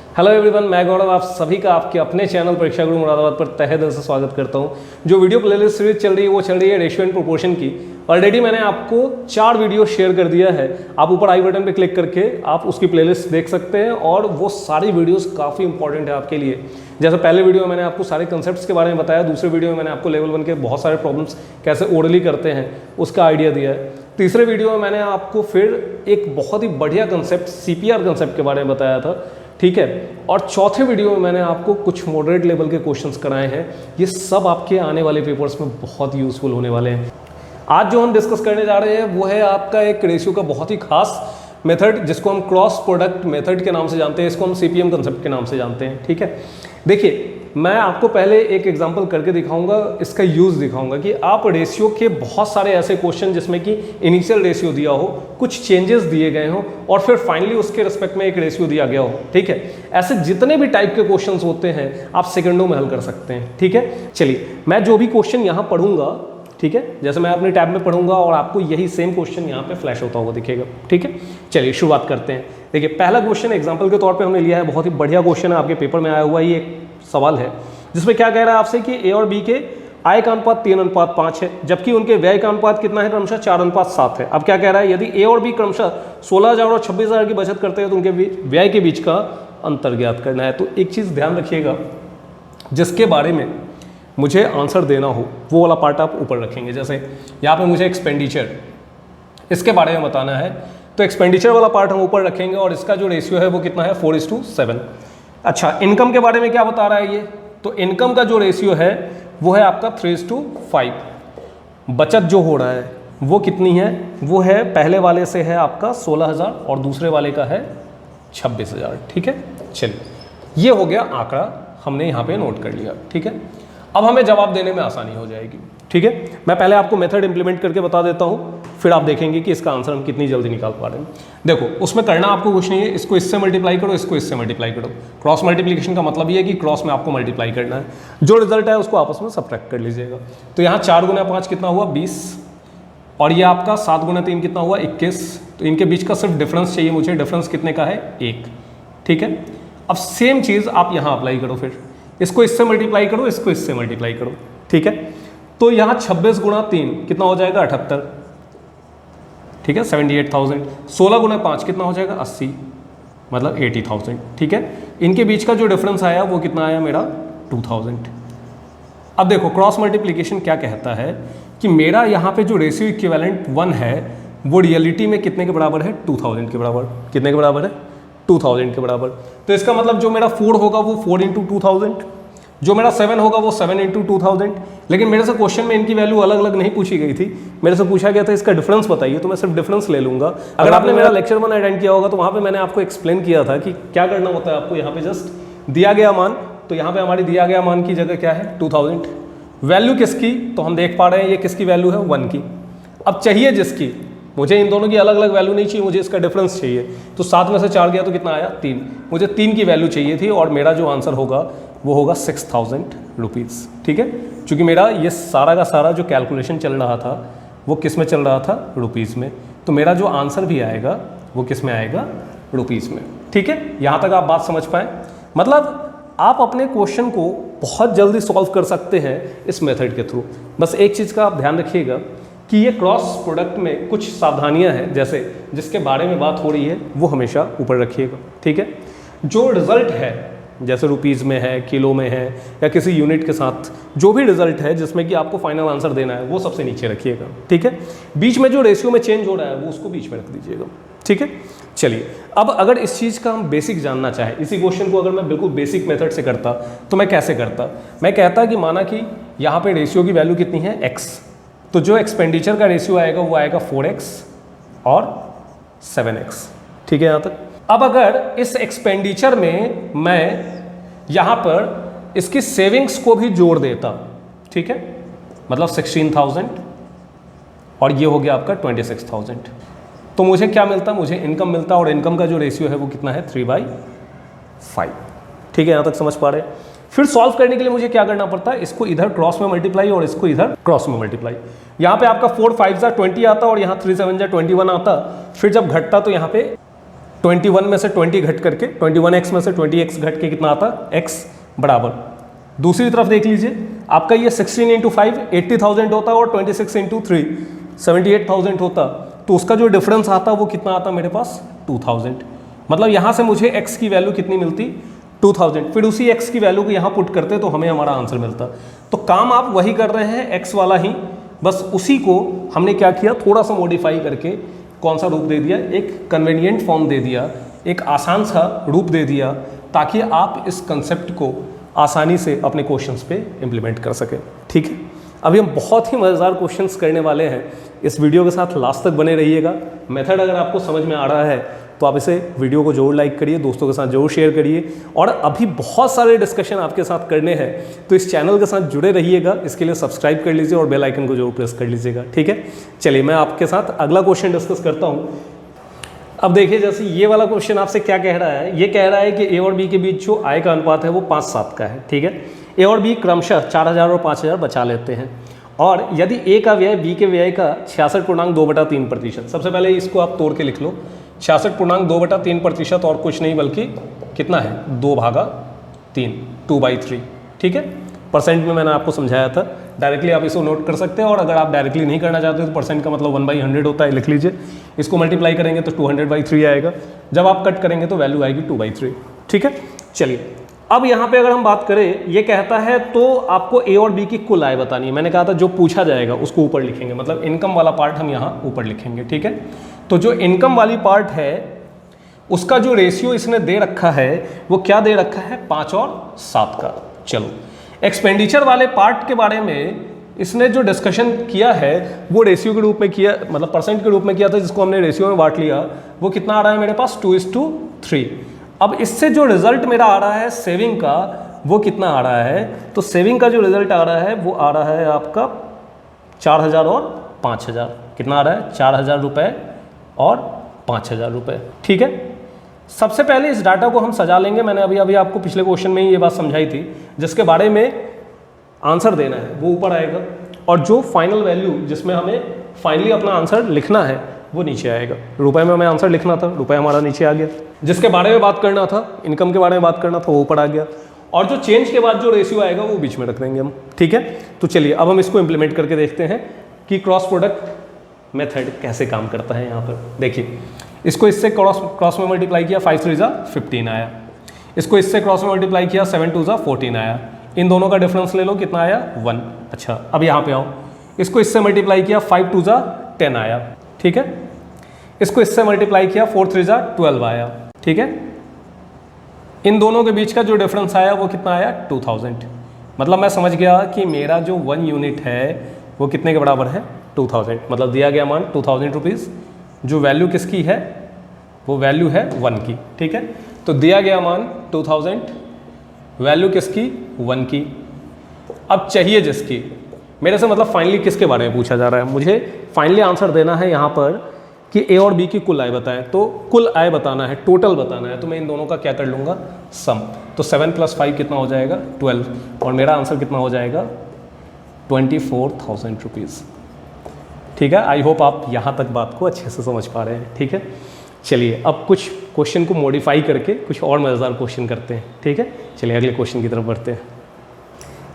Hello everyone, मैं गौरव आप सभी का आपके अपने चैनल परीक्षा गुरु मुरादाबाद पर तहे दिल से स्वागत करता हूं। जो वीडियो प्लेलिस्ट सीरीज चल रही है वो चल रही है रेशियो एंड प्रोपोर्शन की। ऑलरेडी मैंने आपको 4 वीडियो शेयर कर दिया है। आप ऊपर आई बटन पे क्लिक करके आप उसकी प्लेलिस्ट देख सकते हैं और वो सारी वीडियोस काफ़ी इंपॉर्टेंट है आपके लिए। जैसे पहले वीडियो में मैंने आपको सारे कंसेप्ट्स के बारे में बताया, दूसरे वीडियो में मैंने आपको लेवल 1 के बहुत सारे प्रॉब्लम्स कैसे ओरली करते हैं उसका आइडिया दिया है। तीसरे वीडियो में मैंने आपको फिर एक बहुत ही बढ़िया कंसेप्ट CPR कंसेप्ट के बारे में बताया था, ठीक है। और चौथे वीडियो में मैंने आपको कुछ मॉडरेट लेवल के क्वेश्चंस कराए हैं। ये सब आपके आने वाले पेपर्स में बहुत यूजफुल होने वाले हैं। आज जो हम डिस्कस करने जा रहे हैं वो है आपका एक रेशियो का बहुत ही खास मेथड, जिसको हम क्रॉस प्रोडक्ट मेथड के नाम से जानते हैं, इसको हम CPM कंसेप्ट के नाम से जानते हैं, ठीक है। देखिए, मैं आपको पहले एक एग्जांपल करके दिखाऊंगा, इसका यूज़ दिखाऊंगा कि आप रेशियो के बहुत सारे ऐसे क्वेश्चन जिसमें कि इनिशियल रेशियो दिया हो, कुछ चेंजेस दिए गए हों और फिर फाइनली उसके रिस्पेक्ट में एक रेशियो दिया गया हो, ठीक है। ऐसे जितने भी टाइप के क्वेश्चंस होते हैं आप सेकंडों में हल कर सकते हैं, ठीक है। चलिए, मैं जो भी क्वेश्चन यहाँ पढ़ूंगा, ठीक है, जैसे मैं अपने टैब में पढ़ूंगा और आपको यही सेम क्वेश्चन यहाँ पे फ्लैश होता हुआ दिखेगा, ठीक है। चलिए शुरुआत करते हैं। देखिए, पहला क्वेश्चन एग्जांपल के तौर पे हमने लिया है, बहुत ही बढ़िया क्वेश्चन है, आपके पेपर में आया हुआ ही एक सवाल है, जिसमें क्या कह रहा है आपसे कि A और B के आय का अनुपात 3:5 है, जबकि उनके व्यय का अनुपात कितना है, क्रमशः 4:7 है। अब क्या कह रहा है, यदि A और B क्रमशः 16,000 और 26,000 की बचत करते हैं तो उनके व्यय के बीच का अंतर ज्ञात करना है। तो एक चीज़ ध्यान रखिएगा, जिसके बारे में मुझे आंसर देना हो वो वाला पार्ट आप ऊपर रखेंगे। जैसे यहाँ पे मुझे एक्सपेंडिचर, इसके बारे में बताना है, तो एक्सपेंडिचर वाला पार्ट हम ऊपर रखेंगे और इसका जो रेशियो है वो कितना है, 4:7। अच्छा, इनकम के बारे में क्या बता रहा है ये, तो इनकम का जो रेशियो है वो है आपका 3:5। बचत जो हो रहा है वो कितनी है, वो है पहले वाले से है आपका 16,000 और दूसरे वाले का है 26,000, ठीक है। चलिए, ये हो गया आंकड़ा, हमने यहाँ पे नोट कर लिया, ठीक है। अब हमें जवाब देने में आसानी हो जाएगी, ठीक है। मैं पहले आपको मेथड इंप्लीमेंट करके बता देता हूँ, फिर आप देखेंगे कि इसका आंसर हम कितनी जल्दी निकाल पा रहे हैं। देखो, उसमें करना आपको कुछ नहीं है, इसको इससे मल्टीप्लाई करो, इसको इससे मल्टीप्लाई करो। क्रॉस मल्टीप्लिकेशन का मतलब ये है कि क्रॉस में आपको मल्टीप्लाई करना है, जो रिजल्ट है उसको आपस में सब्ट्रैक्ट कर लीजिएगा। तो यहाँ 4 × 5 कितना हुआ, 20, और ये आपका 7 × 3 कितना हुआ, 21। तो इनके बीच का सिर्फ डिफरेंस चाहिए मुझे, डिफरेंस कितने का है, 1, ठीक है। अब सेम चीज़ आप यहाँ अप्लाई करो, फिर इसको इससे मल्टीप्लाई करो, इसको इससे मल्टीप्लाई करो, ठीक है। तो यहाँ 26 × 3 कितना हो जाएगा, 78, ठीक है, 78,000। 16 × 5 कितना हो जाएगा, 80, मतलब 80,000, ठीक है। इनके बीच का जो डिफरेंस आया वो कितना आया मेरा, 2,000। अब देखो, क्रॉस मल्टीप्लिकेशन क्या कहता है कि मेरा यहाँ पे जो रेशियो इक्विवेलेंट 1 है वो रियलिटी में कितने के बराबर है, 2,000 के बराबर। कितने के बराबर है, 2,000 के बराबर। तो इसका मतलब जो मेरा 4 होगा वो 4 × 2,000, जो मेरा 7 होगा वो 7 × 2,000। लेकिन मेरे से क्वेश्चन में इनकी वैल्यू अलग अलग नहीं पूछी गई थी, मेरे से पूछा गया था इसका डिफरेंस बताइए, तो मैं सिर्फ डिफरेंस ले लूंगा। अगर आपने मेरा लेक्चर 1 अटेंड किया होगा तो वहाँ पे मैंने आपको एक्सप्लेन किया था कि क्या करना होता है आपको। यहाँ पे जस्ट दिया गया मान, तो यहाँ पे हमारी दिया गया मान की जगह क्या है, 2,000। वैल्यू किसकी, तो हम देख पा रहे हैं ये किसकी वैल्यू है, 1 की। अब चाहिए जिसकी, मुझे इन दोनों की अलग अलग वैल्यू नहीं चाहिए, मुझे इसका डिफरेंस चाहिए। तो 7 में से 4 गया तो कितना आया, 3। मुझे 3 की वैल्यू चाहिए थी और मेरा जो आंसर होगा वो होगा 6,000 रुपीज़, ठीक है। क्योंकि मेरा ये सारा का सारा जो कैलकुलेशन चल रहा था वो किस में चल रहा था, रुपीज़ में। तो मेरा जो आंसर भी आएगा वो किस में आएगा, रुपीज़ में, ठीक है। यहाँ तक आप बात समझ पाए। मतलब आप अपने क्वेश्चन को बहुत जल्दी सॉल्व कर सकते हैं इस मेथड के थ्रू। बस एक चीज़ का आप ध्यान रखिएगा कि ये क्रॉस प्रोडक्ट में कुछ सावधानियां हैं, जैसे जिसके बारे में बात हो रही है वो हमेशा ऊपर रखिएगा, ठीक है। जो रिजल्ट है, जैसे रुपीज़ में है, किलो में है, या किसी यूनिट के साथ जो भी रिजल्ट है जिसमें कि आपको फाइनल आंसर देना है वो सबसे नीचे रखिएगा, ठीक है। बीच में जो रेशियो में चेंज हो रहा है वो उसको बीच में रख दीजिएगा, ठीक है। चलिए, अब अगर इस चीज़ का हम बेसिक जानना चाहें, इसी क्वेश्चन को अगर मैं बिल्कुल बेसिक मेथड से करता तो मैं कैसे करता। मैं कहता कि माना कि यहाँ पे रेशियो की वैल्यू कितनी है, x, तो जो एक्सपेंडिचर का रेशियो आएगा वो आएगा 4x और 7x, ठीक है यहाँ तक। अब अगर इस एक्सपेंडिचर में मैं यहाँ पर इसकी सेविंग्स को भी जोड़ देता, ठीक है, मतलब 16,000 और ये हो गया आपका 26,000, तो मुझे क्या मिलता, मुझे इनकम मिलता, और इनकम का जो रेशियो है वो कितना है, 3/5, ठीक है। यहाँ तक समझ पा रहे हैं। फिर सॉल्व करने के लिए मुझे क्या करना पड़ता है, इसको इधर क्रॉस में मल्टीप्लाई और इसको इधर क्रॉस में मल्टीप्लाई। यहाँ पे आपका 4 5 20 आता और यहाँ 3 7 21 आता। फिर जब घटता तो यहाँ पे 21 में से 20 घट करके 21x में से 20x घट के कितना आता, x बराबर। दूसरी तरफ देख लीजिए, आपका ये 16 इंटू 5 80,000 होता और 26 इंटू 3 78,000 होता, तो उसका जो डिफरेंस आता वो कितना आता मेरे पास 2000। मतलब यहाँ से मुझे x की वैल्यू कितनी मिलती 2000, फिर उसी x की वैल्यू को यहाँ पुट करते तो हमें हमारा आंसर मिलता। तो काम आप वही कर रहे हैं x वाला ही, बस उसी को हमने क्या किया थोड़ा सा मॉडिफाई करके कौन सा रूप दे दिया, एक कन्वीनियंट फॉर्म दे दिया, एक आसान सा रूप दे दिया, ताकि आप इस कंसेप्ट को आसानी से अपने क्वेश्चंस पे इम्प्लीमेंट कर सकें। ठीक है, अभी हम बहुत ही मज़ेदार क्वेश्चंस करने वाले हैं, इस वीडियो के साथ लास्ट तक बने रहिएगा। मेथड अगर आपको समझ में आ रहा है तो आप इसे वीडियो को जरूर लाइक करिए, दोस्तों के साथ जरूर शेयर करिए, और अभी बहुत सारे डिस्कशन आपके साथ करने हैं, तो इस चैनल के साथ जुड़े रहिएगा। इसके लिए सब्सक्राइब कर लीजिए और बेल आइकन को जरूर प्रेस कर लीजिएगा। ठीक है, चलिए मैं आपके साथ अगला क्वेश्चन डिस्कस करता हूँ। अब देखिए, जैसे ये वाला क्वेश्चन आपसे क्या कह रहा है, ये कह रहा है कि ए और बी के बीच जो आय का अनुपात है वो 5:7 का है। ठीक है, ए और बी क्रमशः 4000 और 5000 बचा लेते हैं, और यदि ए का व्यय बी के व्यय का 66.2/3%। सबसे पहले इसको आप तोड़ के लिख लो, 66.2/3% और कुछ नहीं बल्कि कितना है 2/3, 2/3। ठीक है, परसेंट में मैंने आपको समझाया था, डायरेक्टली आप इसको नोट कर सकते हैं, और अगर आप डायरेक्टली नहीं करना चाहते तो परसेंट का मतलब 1/100 होता है, लिख लीजिए। इसको मल्टीप्लाई करेंगे तो 200/3 आएगा, जब आप कट करेंगे तो वैल्यू आएगी 2/3। ठीक है, चलिए अब यहाँ पे अगर हम बात करें, ये कहता है तो आपको ए और बी की कुल आय बतानी है। मैंने कहा था जो पूछा जाएगा उसको ऊपर लिखेंगे, मतलब इनकम वाला पार्ट हम यहाँ ऊपर लिखेंगे। ठीक है, तो जो इनकम वाली पार्ट है उसका जो रेशियो इसने दे रखा है वो क्या दे रखा है 5 और 7 का। चलो, एक्सपेंडिचर वाले पार्ट के बारे में इसने जो डिस्कशन किया है वो रेशियो के रूप में किया, मतलब परसेंट के रूप में किया था, जिसको हमने रेशियो में बांट लिया। वो कितना आ रहा है मेरे पास 2:3। अब इससे जो रिजल्ट मेरा आ रहा है सेविंग का, वो कितना आ रहा है, तो सेविंग का जो रिजल्ट आ रहा है वो आ रहा है आपका 4000 और 5000। कितना आ रहा है 4000 रुपये और 5000 रुपये। ठीक है, सबसे पहले इस डाटा को हम सजा लेंगे। मैंने अभी आपको पिछले क्वेश्चन में ही ये बात समझाई थी, जिसके बारे में आंसर देना है वो ऊपर आएगा, और जो फाइनल वैल्यू जिसमें हमें फाइनली अपना आंसर लिखना है वो नीचे आएगा। रुपए में हमें आंसर लिखना था, रुपए हमारा नीचे आ गया। जिसके बारे में बात करना था, इनकम के बारे में बात करना था, वो ऊपर आ गया, और जो चेंज के बाद जो रेशियो आएगा वो बीच में रख देंगे हम। ठीक है, तो चलिए अब हम इसको इम्प्लीमेंट करके देखते हैं कि क्रॉस प्रोडक्ट मेथड कैसे काम करता है। यहाँ पर देखिए, इसको इससे क्रॉस में मल्टीप्लाई किया 5 3 15 आया, इसको इससे क्रॉस में मल्टीप्लाई किया 7 2 14 आया, इन दोनों का डिफरेंस ले लो, कितना आया 1। अच्छा, अब यहाँ पे आओ, इसको इससे मल्टीप्लाई किया 5 2 10 आया। ठीक है, इसको इससे मल्टीप्लाई किया 4 3 12 आया। ठीक है, इन दोनों के बीच का जो डिफरेंस आया वो कितना आया 2000। मतलब मैं समझ गया कि मेरा जो 1 यूनिट है वो कितने के बराबर है 2000, मतलब दिया गया मान 2000 रुपीज़। जो वैल्यू किसकी है वो वैल्यू है 1 की। ठीक है, तो दिया गया मान 2000, वैल्यू किसकी 1 की। अब चाहिए जिसकी, मेरे से मतलब फाइनली किसके बारे में पूछा जा रहा है, मुझे फाइनली आंसर देना है यहाँ पर कि ए और बी की कुल आय बताएं। तो कुल आय बताना है, टोटल बताना है, तो मैं इन दोनों का क्या कर लूँगा सम। तो 7 + 5 कितना हो जाएगा 12, और मेरा आंसर कितना हो जाएगा 24,000 रुपीज़। ठीक है, आई होप आप यहाँ तक बात को अच्छे से समझ पा रहे हैं। ठीक है, चलिए अब कुछ क्वेश्चन को मॉडिफाई करके कुछ और मज़ेदार क्वेश्चन करते हैं। ठीक है, चलिए अगले क्वेश्चन की तरफ बढ़ते हैं।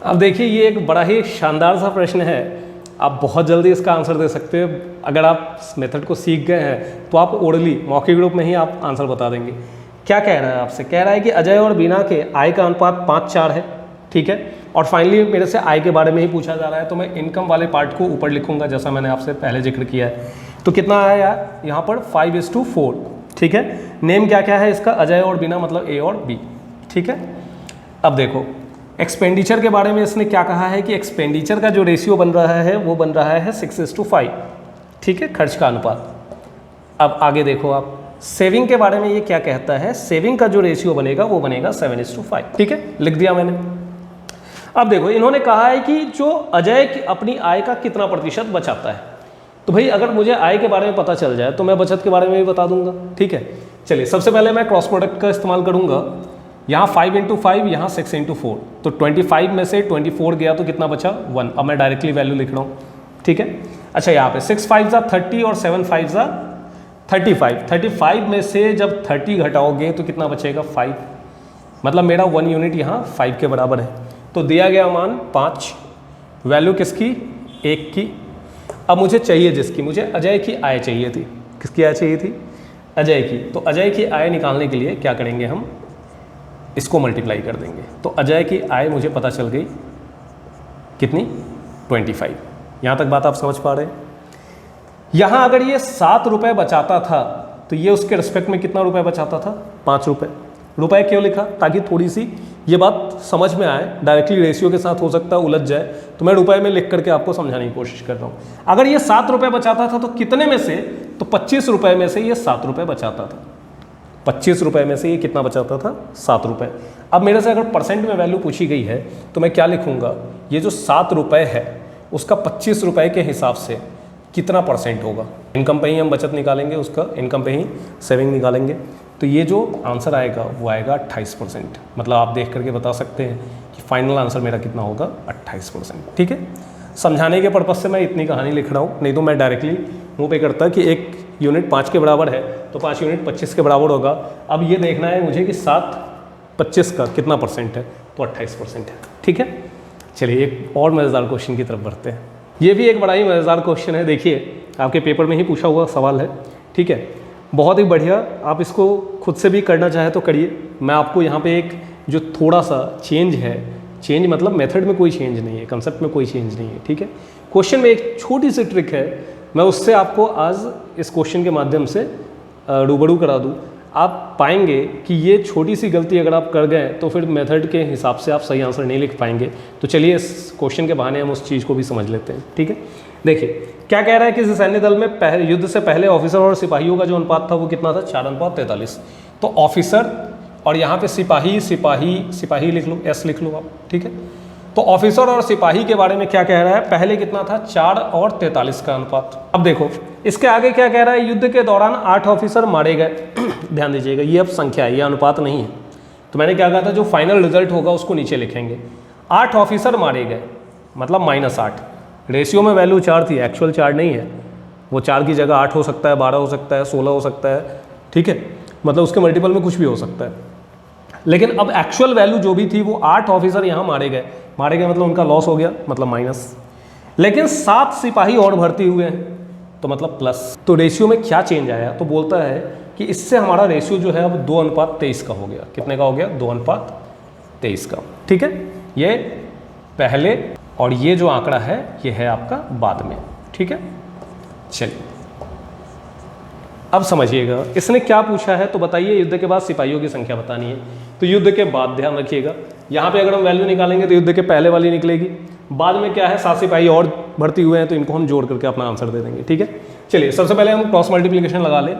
अब देखिए, ये एक बड़ा ही शानदार सा प्रश्न है, आप बहुत जल्दी इसका आंसर दे सकते हैं। अगर आप इस मेथड को सीख गए हैं तो आप ओरली मौखिक रूप में ही आप आंसर बता देंगे। क्या कह रहा है आपसे, कह रहा है कि अजय और बीना के आय का अनुपात 5:4 है। ठीक है, और फाइनली मेरे से आय के बारे में ही पूछा जा रहा है, तो मैं इनकम वाले पार्ट को ऊपर लिखूंगा, जैसा मैंने आपसे पहले जिक्र किया है। तो कितना आया यहाँ पर 5:4। ठीक है, नेम क्या क्या है इसका, अजय और बीना, मतलब ए और बी। ठीक है, अब देखो एक्सपेंडिचर के बारे में इसने क्या कहा है कि एक्सपेंडिचर का जो रेशियो बन रहा है वो बन रहा है 6:5। ठीक है, खर्च का अनुपात। अब आगे देखो आप, सेविंग के बारे में ये क्या कहता है, सेविंग का जो रेशियो बनेगा वो बनेगा 7:5। ठीक है, लिख दिया मैंने। अब देखो, इन्होंने कहा है कि जो अजय अपनी आय का कितना प्रतिशत बचाता है। तो भाई अगर मुझे आय के बारे में पता चल जाए तो मैं बचत के बारे में भी बता दूंगा। ठीक है, चलिए सबसे पहले मैं क्रॉस प्रोडक्ट का इस्तेमाल करूंगा। यहाँ 5 × 5, यहाँ 6 × 4, तो 25 में से 24 गया तो कितना बचा 1। अब मैं डायरेक्टली वैल्यू लिख रहा हूँ। ठीक है, अच्छा यहाँ पे 6 5 30 और 7 5 35 में से जब 30 घटाओगे तो कितना बचेगा 5, मतलब मेरा 1 यूनिट यहाँ 5 के बराबर है। तो दिया गया मान 5, वैल्यू किसकी 1 की। अब मुझे चाहिए जिसकी, मुझे अजय की आय चाहिए थी। किसकी आय चाहिए थी? अजय की। तो अजय की आय निकालने के लिए क्या करेंगे, हम इसको मल्टीप्लाई कर देंगे। तो अजय की आय मुझे पता चल गई कितनी 25। यहाँ तक बात आप समझ पा रहे हैं। यहाँ अगर ये 7 रुपये बचाता था तो ये उसके रिस्पेक्ट में कितना रुपये बचाता था? 5 रुपये। रुपये क्यों लिखा? ताकि थोड़ी सी ये बात समझ में आए। डायरेक्टली रेशियो के साथ हो सकता है उलझ जाए, तो मैं रुपये में लिख करके आपको समझाने की कोशिश कर रहा हूँ। अगर ये 7 रुपये बचाता था तो कितने में से? तो 25 रुपये में से ये 7 रुपये बचाता था। 25 रुपये में से ये कितना बचाता था? 7 रुपये। अब मेरे से अगर परसेंट में वैल्यू पूछी गई है तो मैं क्या लिखूँगा? ये जो 7 रुपये है उसका 25 रुपये के हिसाब से कितना परसेंट होगा। इनकम पे ही हम बचत निकालेंगे, उसका इनकम पे ही सेविंग निकालेंगे। तो ये जो आंसर आएगा वो आएगा 28%। मतलब आप देख करके बता सकते हैं कि फाइनल आंसर मेरा कितना होगा? 28%। ठीक है, समझाने के पर्पज़ से मैं इतनी कहानी लिख रहा हूँ, नहीं तो मैं डायरेक्टली मुँह पे करता कि 1 यूनिट 5 के बराबर है तो 5 यूनिट 25 के बराबर होगा। अब ये देखना है मुझे कि 7 25 का कितना परसेंट है, तो 28% है। ठीक है, चलिए एक और मज़ेदार क्वेश्चन की तरफ बढ़ते हैं। ये भी एक बड़ा ही मज़ेदार क्वेश्चन है। देखिए, आपके पेपर में ही पूछा हुआ सवाल है। ठीक है, बहुत ही बढ़िया। आप इसको खुद से भी करना चाहे तो करिए। मैं आपको यहाँ पे एक जो थोड़ा सा चेंज है, चेंज मतलब मेथड में कोई चेंज नहीं है, कंसेप्ट में कोई चेंज नहीं है। ठीक है, क्वेश्चन में एक छोटी सी ट्रिक है, मैं उससे आपको आज इस क्वेश्चन के माध्यम से रूबरू करा दूँ। आप पाएंगे कि ये छोटी सी गलती अगर आप कर गए तो फिर मेथड के हिसाब से आप सही आंसर नहीं लिख पाएंगे। तो चलिए इस क्वेश्चन के बहाने हम उस चीज़ को भी समझ लेते हैं। ठीक है, देखिए क्या कह रहा है कि सैन्य दल में पहले युद्ध से पहले ऑफिसर और सिपाहियों का जो अनुपात था वो कितना था? 4:43। तो ऑफिसर और यहाँ पे सिपाही लिख लो, एस लिख लो आप। ठीक है, तो ऑफिसर और सिपाही के बारे में क्या कह रहा है? पहले कितना था? 4 और 43 का अनुपात। अब देखो इसके आगे क्या कह रहा है? युद्ध के दौरान 8 ऑफिसर मारे गए। ध्यान दीजिएगा, ये अब संख्या है, ये अनुपात नहीं है। तो मैंने क्या कहा था, जो फाइनल रिजल्ट होगा उसको नीचे लिखेंगे। 8 ऑफिसर मारे गए मतलब -8। रेशियो में वैल्यू 4 थी, एक्चुअल 4 नहीं है। वो 4 की जगह 8 हो सकता है, 12 हो सकता है, 16 हो सकता है। ठीक है, मतलब उसके मल्टीपल में कुछ भी हो सकता है। लेकिन अब एक्चुअल वैल्यू जो भी थी वो 8 ऑफिसर यहाँ मारे गए मतलब उनका लॉस हो गया, मतलब माइनस। लेकिन 7 सिपाही और भर्ती हुए हैं तो मतलब प्लस। तो रेशियो में क्या चेंज आया? तो बोलता है कि इससे हमारा रेशियो जो है अब 2:23 का हो गया। कितने का हो गया? 2:23 का। ठीक है, ये पहले और ये जो आंकड़ा है ये है आपका बाद में। ठीक है, चलिए अब समझिएगा इसने क्या पूछा है। तो बताइए, युद्ध के बाद सिपाहियों की संख्या बतानी है। तो युद्ध के बाद ध्यान रखिएगा, यहाँ पे अगर हम वैल्यू निकालेंगे तो युद्ध के पहले वाली निकलेगी। बाद में क्या है, 7 सिपाही और भर्ती हुए हैं तो इनको हम जोड़ करके अपना आंसर दे देंगे। ठीक है, चलिए सबसे पहले हम क्रॉस मल्टीप्लिकेशन लगा लें।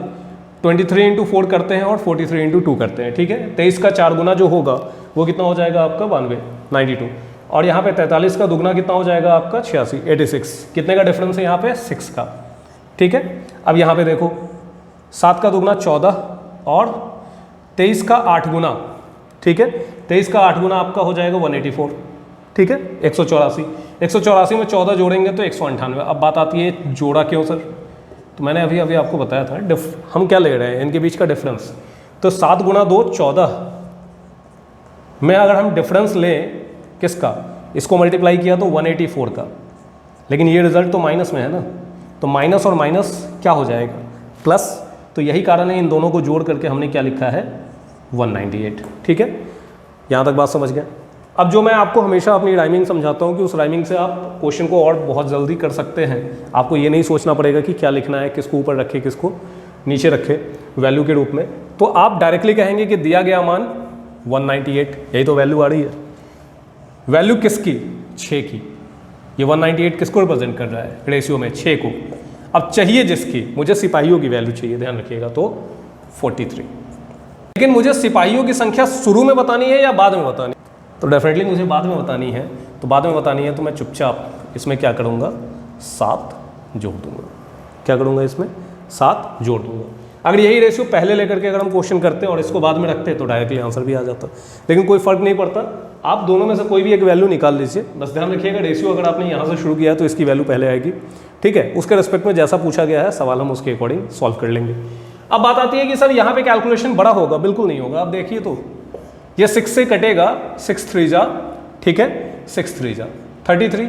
23 × 4 करते हैं और 43 × 2 करते हैं। ठीक है, 23 का 4 गुना जो होगा वो कितना हो जाएगा आपका? 92। और यहाँ पे 43 का दुगना कितना हो जाएगा आपका? 86। कितने का डिफरेंस है यहाँ पे? 6 का। ठीक है, अब यहाँ पे देखो 7 का दुगना 14 और 23 का 8 गुना। ठीक है, 23 का 8 गुना आपका हो जाएगा 184। ठीक है, 184 में 14 जोड़ेंगे तो 198। अब बात आती है जोड़ा क्यों सर? तो मैंने अभी आपको बताया था हम क्या ले रहे हैं, इनके बीच का डिफरेंस। तो 7 गुना 2 14 में अगर हम डिफरेंस लें किसका, इसको मल्टीप्लाई किया तो 184 का। लेकिन ये रिजल्ट तो माइनस में है ना, तो माइनस और माइनस क्या हो जाएगा? प्लस। तो यही कारण है इन दोनों को जोड़ करके हमने क्या लिखा है? 198। ठीक है, यहाँ तक बात समझ गए। अब जो मैं आपको हमेशा अपनी राइमिंग समझाता हूँ कि उस राइमिंग से आप क्वेश्चन को और बहुत जल्दी कर सकते हैं। आपको ये नहीं सोचना पड़ेगा कि क्या लिखना है, किसको ऊपर रखे किसको नीचे रखे वैल्यू के रूप में। तो आप डायरेक्टली कहेंगे कि दिया गया मान 198, यही तो वैल्यू आ रही है। वैल्यू किसकी? 6 की। ये 198 किसको रिप्रेजेंट कर रहा है? रेशियो में 6 को। अब चाहिए जिसकी, मुझे सिपाहियों की वैल्यू चाहिए, ध्यान रखिएगा, तो 43। लेकिन मुझे सिपाहियों की संख्या शुरू में बतानी है या बाद में बतानी है? तो डेफिनेटली मुझे बाद में बतानी है। तो बाद में बतानी है तो मैं चुपचाप इसमें क्या करूँगा? 7 जोड़ दूँगा। क्या करूँगा? इसमें 7 जोड़ दूँगा। अगर यही रेशियो पहले लेकर के अगर हम क्वेश्चन करते हैं और इसको बाद में रखते हैं तो डायरेक्टली आंसर भी आ जाता। लेकिन कोई फर्क नहीं पड़ता, आप दोनों में से कोई भी एक वैल्यू निकाल लीजिए। बस ध्यान रखिएगा रेशियो अगर आपने यहाँ से शुरू किया है तो इसकी वैल्यू पहले आएगी, ठीक है, उसके रिस्पेक्ट में जैसा पूछा गया है सवाल हम उसके अकॉर्डिंग सॉल्व कर लेंगे। अब बात आती है कि सर यहाँ पे कैलकुलेशन बड़ा होगा, बिल्कुल नहीं होगा। अब देखिए तो ये 6 से कटेगा, 6 3 जा, ठीक है, 6 3 जा 33,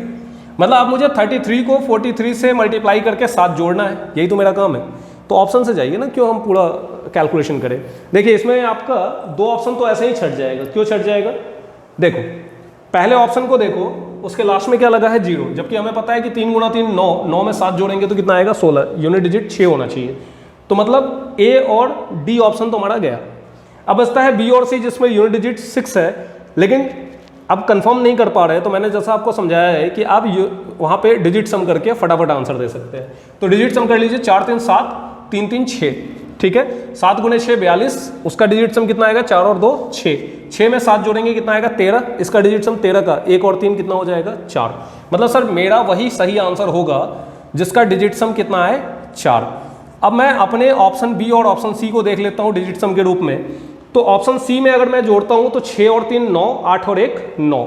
मतलब अब मुझे 33 को 43 से मल्टीप्लाई करके 7 जोड़ना है, यही तो मेरा काम है। तो ऑप्शन से जाइए ना, क्यों हम पूरा कैलकुलेशन करें। देखिए इसमें आपका 2 ऑप्शन तो ऐसे ही छट जाएगा। क्यों छट जाएगा, देखो पहले ऑप्शन को देखो, उसके लास्ट में क्या लगा है 0, जबकि हमें पता है कि 3 गुणा 3 9, 9 में 7 जोड़ेंगे तो कितना आएगा 16, यूनिट डिजिट 6 होना चाहिए। तो मतलब ए और डी ऑप्शन तो हमारा गया। अब बचता है बी और सी जिसमें यूनिट डिजिट 6 है, लेकिन अब कंफर्म नहीं कर पा रहे, तो मैंने जैसा आपको समझाया है कि आप वहाँ पे डिजिट सम करके फटाफट आंसर दे सकते हैं। तो डिजिट सम कर लीजिए, 4 3 7, 3 3 6, ठीक है, 7 गुणे 6 42, उसका डिजिट सम कितना आएगा 4 और 2 6, 6 में 7 जोड़ेंगे कितना आएगा 13, इसका डिजिट सम 13 का 1 और 3 कितना हो जाएगा 4। मतलब सर मेरा वही सही आंसर होगा जिसका डिजिट सम कितना है 4। अब मैं अपने ऑप्शन बी और ऑप्शन सी को देख लेता हूँ डिजिट सम के रूप में। तो ऑप्शन सी में अगर मैं जोड़ता हूँ तो 6 और 3 9, 8 और 1 9,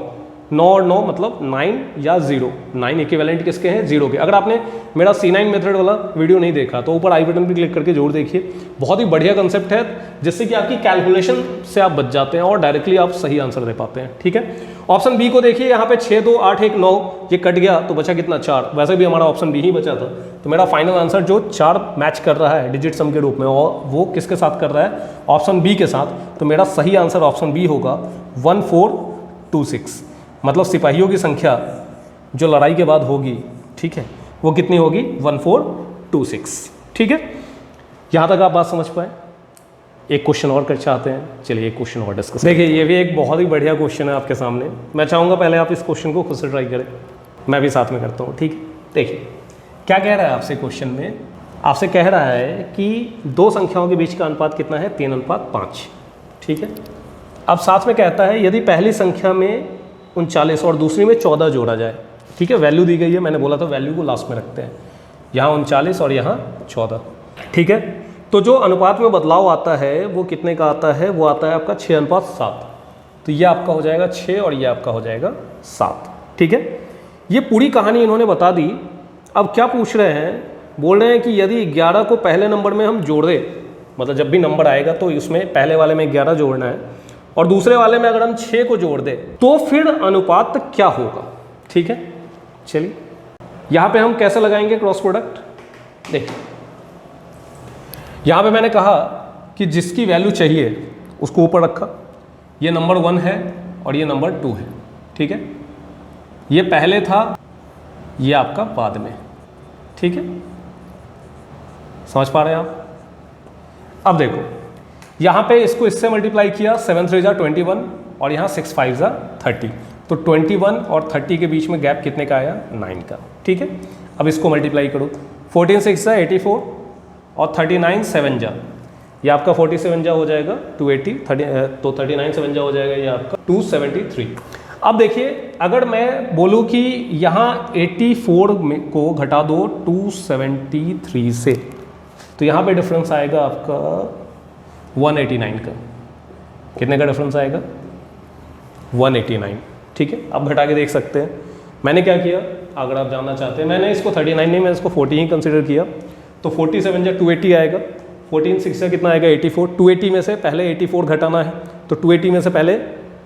9 और 9 मतलब 9 या 0, 9 इक्विवेलेंट किसके हैं 0 के। अगर आपने मेरा C9 मेथड वाला वीडियो नहीं देखा तो ऊपर आई बटन पे क्लिक करके जरूर देखिए, बहुत ही बढ़िया कंसेप्ट है जिससे कि आपकी कैलकुलेशन से आप बच जाते हैं और डायरेक्टली आप सही आंसर दे पाते हैं। ठीक है, ऑप्शन बी को देखिए, यहाँ पे 6 2 8 1 9, ये कट गया तो बचा कितना 4, वैसे भी हमारा ऑप्शन बी ही बचा था। तो मेरा फाइनल आंसर जो 4 मैच कर रहा है डिजिट सम के रूप में, और वो किसके साथ कर रहा है ऑप्शन बी के साथ। तो मेरा सही आंसर ऑप्शन बी होगा 1426। मतलब सिपाहियों की संख्या जो लड़ाई के बाद होगी, ठीक है, वो कितनी होगी 1426। ठीक है, यहाँ तक आप बात समझ पाए। एक क्वेश्चन और कर चाहते हैं, चलिए एक क्वेश्चन और डिस्कस। देखिए ये भी एक बहुत ही बढ़िया क्वेश्चन है आपके सामने। मैं चाहूँगा पहले आप इस क्वेश्चन को खुद से ट्राई करें, मैं भी साथ में करता हूँ। ठीक है, देखिए क्या कह रहा है आपसे क्वेश्चन में, आपसे कह रहा है कि दो संख्याओं के बीच का अनुपात कितना है 3:5। ठीक है, अब साथ में कहता है यदि पहली संख्या में 39 और दूसरी में 14 जोड़ा जाए। ठीक है, वैल्यू दी गई है, मैंने बोला था वैल्यू को लास्ट में रखते हैं, यहाँ 39 और यहाँ 14। ठीक है, तो जो अनुपात में बदलाव आता है वो कितने का आता है, वो आता है आपका 6:7। तो ये आपका हो जाएगा 6 और ये आपका हो जाएगा 7। ठीक है, ये पूरी कहानी इन्होंने बता दी। अब क्या पूछ रहे हैं, बोल रहे हैं कि यदि 11 को पहले नंबर में हम जोड़ दें, मतलब जब भी नंबर आएगा तो इसमें पहले वाले में 11 जोड़ना है और दूसरे वाले में अगर हम 6 को जोड़ दें तो फिर अनुपात क्या होगा। ठीक है, चलिए यहाँ पे हम कैसे लगाएंगे क्रॉस प्रोडक्ट। देखिए यहाँ पे मैंने कहा कि जिसकी वैल्यू चाहिए उसको ऊपर रखा, ये नंबर 1 है और ये नंबर 2 है। ठीक है, ये पहले था, ये आपका बाद में। ठीक है, समझ पा रहे हैं आप। अब देखो यहाँ पे इसको इससे मल्टीप्लाई किया, 7 3 जा 21 और यहाँ 6 5 जा 30। तो 21 और 30 के बीच में गैप कितने का आया 9 का। ठीक है, अब इसको मल्टीप्लाई करो, 14 6 जा 84 और 39 7 जा, ये आपका 47 जा हो जाएगा 280, तो 39 7 जा हो जाएगा ये आपका 273। अब देखिए अगर मैं बोलूँ कि यहाँ 84 को घटा दो 273 से, तो यहाँ पे डिफरेंस आएगा आपका 189 का। कितने का डिफरेंस आएगा 189। ठीक है, आप घटा के देख सकते हैं। मैंने क्या किया, अगर आप जानना चाहते हैं, मैंने इसको 39 नहीं, मैं इसको 40 ही कंसिडर किया। तो 47 जा 280 आएगा, 14 6 से कितना आएगा 84, 280 में से पहले 84 घटाना है, तो 280 में से पहले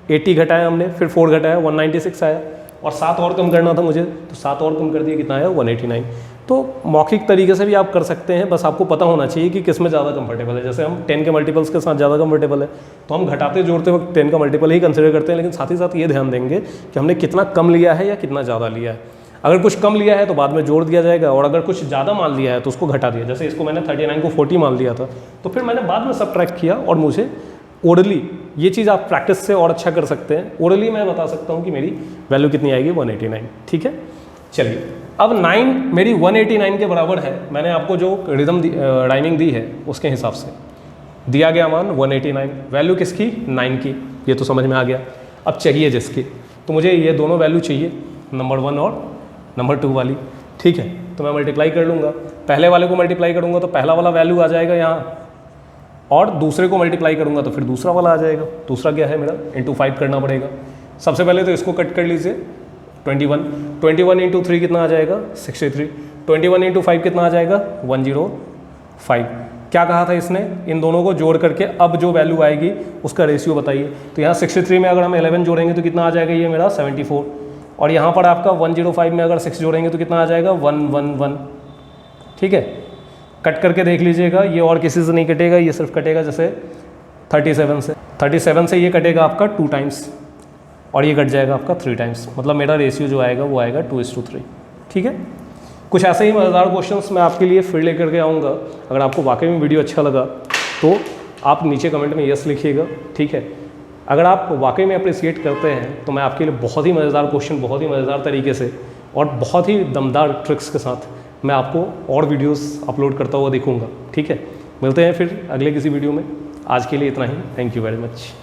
80 घटाया हमने, फिर 4 घटाया 196 आया, और 7 और कम करना था मुझे, तो 7 और कम कर दिया, कितना आया 189। तो मौखिक तरीके से भी आप कर सकते हैं, बस आपको पता होना चाहिए कि किस में ज़्यादा कंफर्टेबल है। जैसे हम 10 के मल्टीपल्स के साथ ज़्यादा कंफर्टेबल है तो हम घटाते जोड़ते वक्त 10 का मल्टीपल ही कंसिडर करते हैं, लेकिन साथ ही साथ ये ध्यान देंगे कि हमने कितना कम लिया है या कितना ज़्यादा लिया है। अगर कुछ कम लिया है तो बाद में जोड़ दिया जाएगा, और अगर कुछ ज़्यादा मान लिया है तो उसको घटा दिया। जैसे इसको मैंने 39 को 40 मान लिया था, तो फिर मैंने बाद में सबट्रैक्ट किया और मुझे ओरली, ये चीज़ आप प्रैक्टिस से और अच्छा कर सकते हैं, ओरली मैं बता सकता हूँ कि मेरी वैल्यू कितनी आएगी 189। ठीक है, चलिए अब 9 मेरी 189 के बराबर है। मैंने आपको जो रिदम राइमिंग दी है उसके हिसाब से दिया गया मान 189, वैल्यू किसकी 9 की, ये तो समझ में आ गया। अब चाहिए जिसकी, तो मुझे ये दोनों वैल्यू चाहिए, नंबर 1 और नंबर 2 वाली। ठीक है, तो मैं मल्टीप्लाई कर लूँगा, पहले वाले को मल्टीप्लाई करूँगा तो पहला वाला वैल्यू आ जाएगा यहाँ, और दूसरे को मल्टीप्लाई करूँगा तो फिर दूसरा वाला आ जाएगा। दूसरा क्या है मेरा, इंटू 5 करना पड़ेगा। सबसे पहले तो इसको कट कर लीजिए, 21 इंटू 3 कितना आ जाएगा 63, 21 इंटू 5 कितना आ जाएगा 105। क्या कहा था इसने, इन दोनों को जोड़ करके अब जो वैल्यू आएगी उसका रेशियो बताइए। तो यहाँ 63 में अगर हम 11 जोड़ेंगे तो कितना आ जाएगा, ये मेरा 74, और यहाँ पर आपका 105 में अगर 6 जोड़ेंगे तो कितना आ जाएगा 111। ठीक है, कट करके देख लीजिएगा, ये और किसी से नहीं कटेगा, ये सिर्फ कटेगा जैसे 37 से ये कटेगा आपका 2 टाइम्स, और ये कट जाएगा आपका 3 टाइम्स, मतलब मेरा रेशियो जो आएगा वो आएगा 2:3। ठीक है, कुछ ऐसे ही मज़ेदार क्वेश्चंस मैं आपके लिए फिर लेकर के आऊँगा। अगर आपको वाकई में वीडियो अच्छा लगा तो आप नीचे कमेंट में यस लिखिएगा। ठीक है, अगर आप वाकई में अप्रिसिएट करते हैं तो मैं आपके लिए बहुत ही मज़ेदार क्वेश्चन, बहुत ही मज़ेदार तरीके से और बहुत ही दमदार ट्रिक्स के साथ मैं आपको और वीडियोस अपलोड करता हुआ दिखूंगा। ठीक है, मिलते हैं फिर अगले किसी वीडियो में। आज के लिए इतना ही, थैंक यू वेरी मच।